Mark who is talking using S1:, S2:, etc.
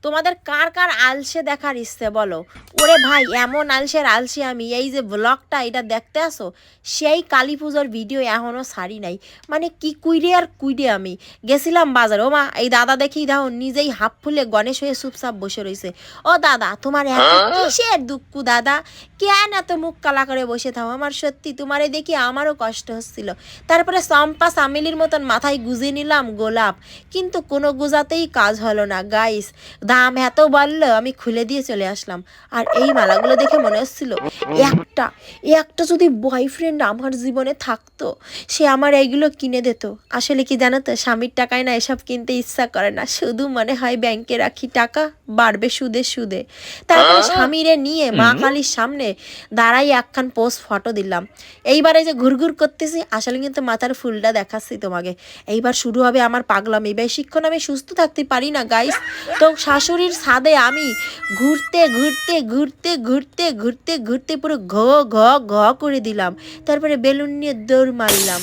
S1: তোমাদের কার কার আলসে দেখার ইচ্ছে বলো? ওরে ভাই, এমন আলসের আলসে আমি, এই যে ব্লগটা এটা দেখতে আসো, সেই কালী পুজোর ভিডিও এখনও ছাড়ি নাই। মানে কি কুইরে আর কুইরে আমি গেছিলাম বাজার। ও মা, এই দাদা দেখি দাও নিজেই হাফ ফুলে গণেশ হয়ে চুপচাপ বসে রয়েছে। ও দাদা, তোমার এত কিসের দুঃখ দাদা? কেন এত মুখ কালা করে বসে থাও? আমার সত্যি তোমারে দেখি আমারও কষ্ট হচ্ছিল। তারপরে চম্পা চামেলির মতন মাথায় গুজে নিলাম গোলাপ, কিন্তু কোনো গুজাতেই কাজ হলো না গাইস। দাম এত বাড়লো, আমি খুলে দিয়ে চলে আসলাম। আর এই মালাগুলো দেখে মনে হচ্ছিল একটা একটা যদি বয়ফ্রেন্ড আমার জীবনে থাকতো, সে আমার এইগুলো কিনে দিত। আসলে কি জানো তো, স্বামীর টাকায় না এসব কিনতে ইচ্ছা করে না, শুধু মনে হয় ব্যাংকে রাখি, টাকা বাড়বে সুদে সুদে। তারপরে স্বামীরে নিয়ে মা কালীর সামনে দাঁড়াই একখান পোস্ট ফটো দিলাম। এইবারে যে ঘুরঘুর করতেছি, আসলে কিন্তু মাথার ফুলটা দেখাচ্ছি তোমাকে। এইবার শুরু হবে আমার পাগলামি, বেশিক্ষণ আমি সুস্থ থাকতে পারি না গাইস। তো শাশুড়ির ছাদে আমি ঘুরতে ঘুরতে ঘুরতে ঘুরতে ঘুরতে ঘুরতে পুরো ঘ ঘ ঘ করে দিলাম। তারপরে বেলুন নিয়ে দৌড় মারলাম।